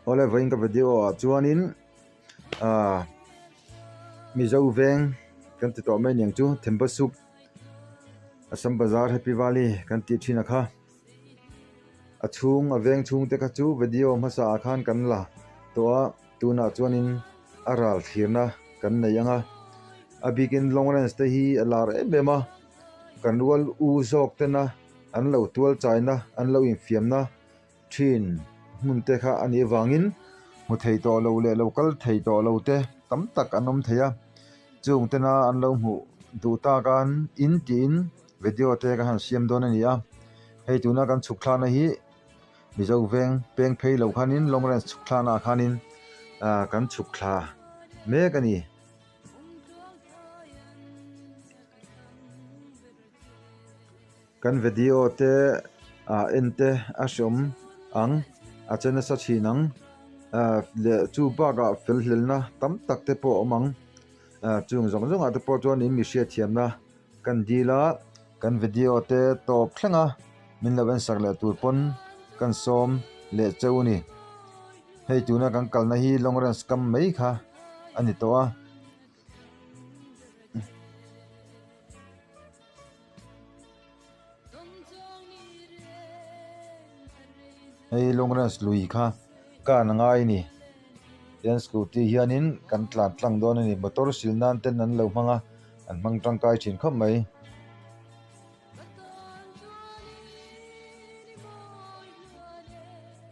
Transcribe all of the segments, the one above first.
ole voin ka video chuanin mizo veng kan ti to mai niang chu Thempasuk Assam Bazar Happy Valley kan ti thina kha achung aveng chung te ka chu video masa khan kan la to tuna chuanin aral thirna kan na yanga abikin longren ste hi alar ebema kan rual u zok te na an lo tual chaina an lo infiamna thin mun te kha ani wangin mu thei to lo le local thei to lo te tam tak anom theya chung te na an lo mu du ta kan in tin video te ka han siam don ania hei tuna kan chukthla na hi mizo veng peng phei lo khanin longren chukthla na khanin kan chukthla me kani kan video te ente ashom ang achana sa chinang le chu ba ga fel hilna tam tak te po omang chung zong zong ate po chuan in mi hria thiamna kan dila kan video te top thlenga min lawen sak le tur pon kan som le cheu ni hei tuna kan kalna hi longren skam mai kha ani to a hei longren lui kha ka na ngai ni yan scooty hianin kan tlang don ani motor silnan ten an lo manga an mang tangkai thin kham mai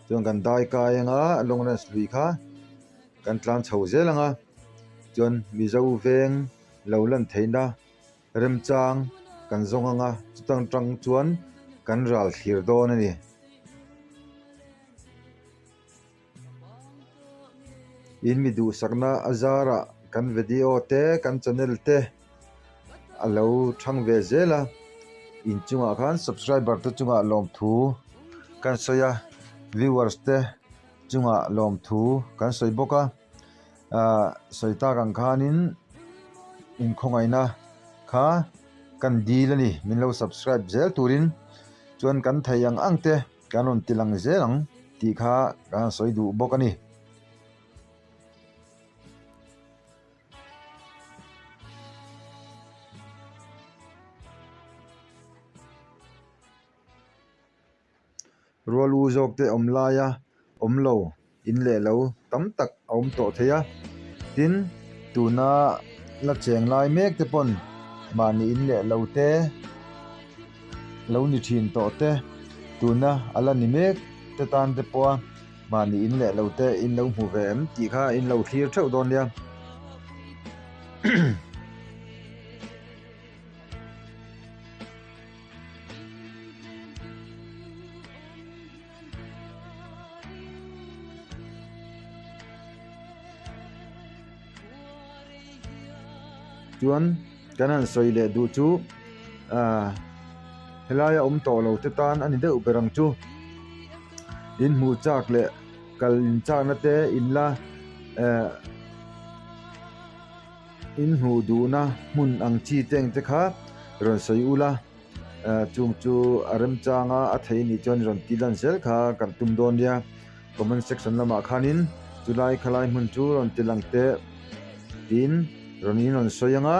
chuan kan dai kai anga longren lui kha kan tlan chho zelanga chuan mizo veng lo lan theina rem chang kan zong anga chutang tang chuan kan ral thlir don ani in mi du sakna azara kan video te kan channel te alo thang ve zela in chunga khan subscriber te chunga lom thu kan soya viewers te chunga lom thu kan soi boka soita kan khanin in khongaina kha kan deal ani min lo subscribe zel turin chuan kan thayang angte kanon tilang zelang ti kha kan soi du bokani rual u zok te omlaya omlo in le lo tam tak om to theya tin tuna la cheng lai mek te pon mani in le lo te lo ni thin to te tuna ala ni mek te tan te po mani in le lo te in lo mu ve em ti kha in lo clear thau don ya chuan kanan soi le du chu helaya to lo te tan ani de uperang chu in mu chak le kal in chak na te in la in hu du na mun ang chi teng te kha ron soi ula chung chu aram changa a thei ni chon ron tilan sel kha kan tum don dia comment section lama khanin julai khalai mun chu ron tilang te tin ronin on soyanga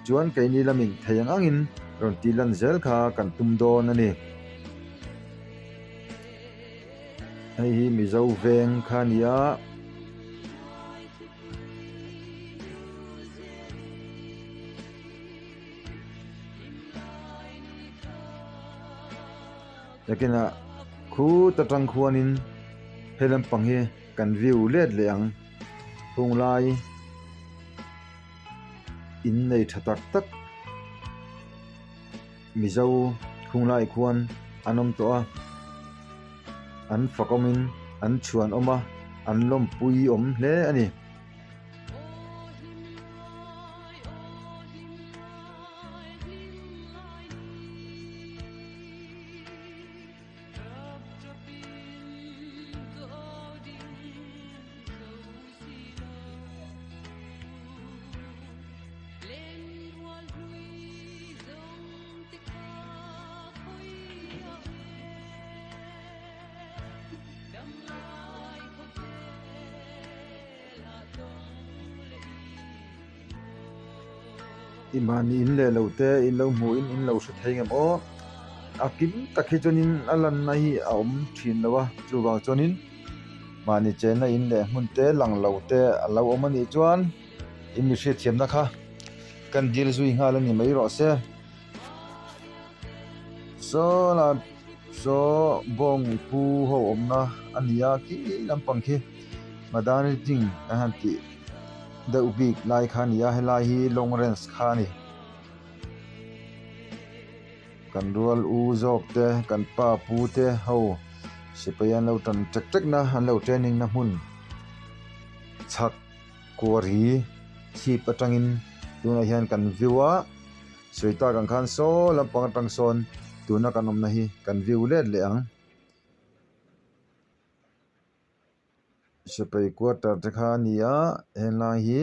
chuan kaini laming thayang angin ron tilan zel kha kan tum don ani hei hi mizo veng khania yakina khu tatang khuanin helam panghe kan view let leang hunglai in nei thatak tak mizo khunglai khuan anom to a an fakomin an chuan oma an lom pui om hle ani imani in le lo te in lo mu in lo sa thei ngam o akim takhi chonin alan na hi a thin lawa chu wang chonin mani chen na in le mun te lang lo te alo omani chuan in mi hre thiam na kha kan dil zui nga la ni mai ro se so bong pu ho omna ania ki lampang khi madani ding han ti da ubik lai khan ya helai hi long range khani kan rual u zok te kan pa pu te ho sipayan lo tan tek na han lo training na hun chak kori chi patangin tuna hian kan viewa soita kan khan so lampang tang son tuna kan om na hi kan view le ang sipai quarter te khania helai hi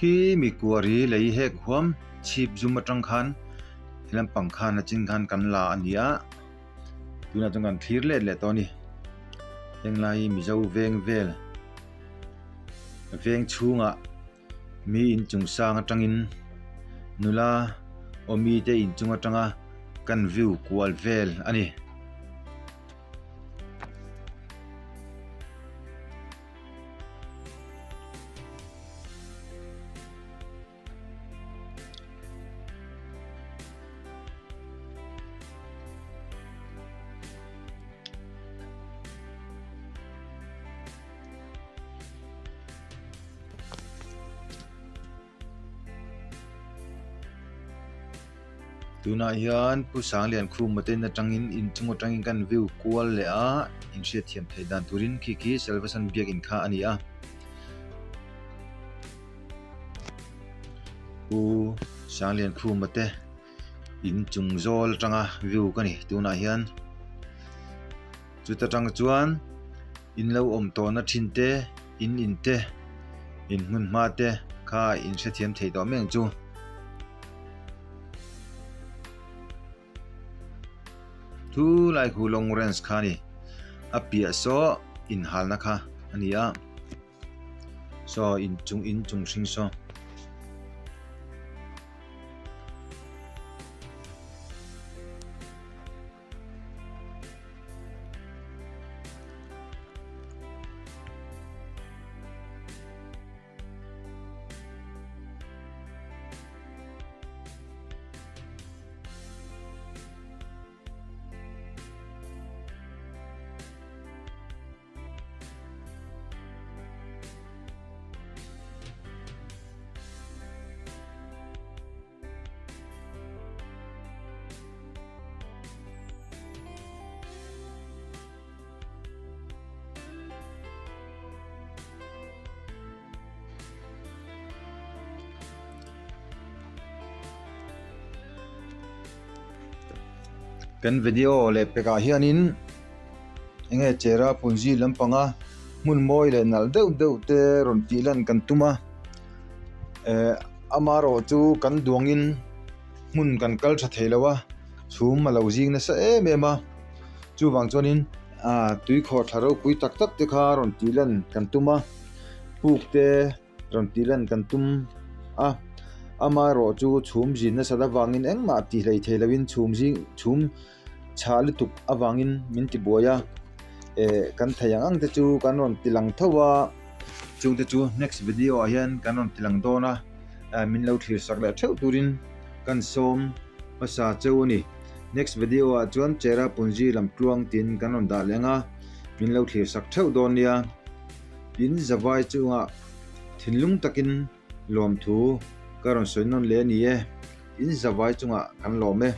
khi mi kuari lei hek huam chip zoom atang khan hilam pangkha na chin khan kan la ania tuna chung kan thlir le to ni henglai mi zo veng vel veng chunga mi in chung sang atangin nula omi te in chung atanga kan view kwal vel ani tuna hian pu sang lian khu maten na tangin in chungo tangin kan view kwal le a in hria thiam thei dan turin ki salvasan biak in kha ani a pu sang lian khu mate in chung zol tanga view kani tuna hian chuta tang chuan in lo om to na thin te in te in mun ma te kha in hria thiam thei to meng chu tu lai khu long range khani apia so in hal na kha ania so in chung sing so kan video le peka hianin enge chera punji lampanga mun moi le nal deuh te ron tilan kan tuma amaro chu kan duangin mun kan kal tha theilawa chhum malo jing na sa mema chu wang chonin tui kho tharo pui tak te kha ron tilan kan tuma puk te ron tilan kan tum amaro chu chhum jin na sada wangin engma ti hlei theilawin chhum chhali tup awangin min ti boya kan thayang ang te chu kan ron tilang thowa chung te chu next video a hian kan ron tilang dona min lo thlir sak la theu turin kan som pasa cheu ni next video a chuan chera punji lam tluang tin kan ron da lenga min lo thlir sak theu don nia in zawai chunga thinlung takin lom thu karon soinon le ni in zawai chunga kan lome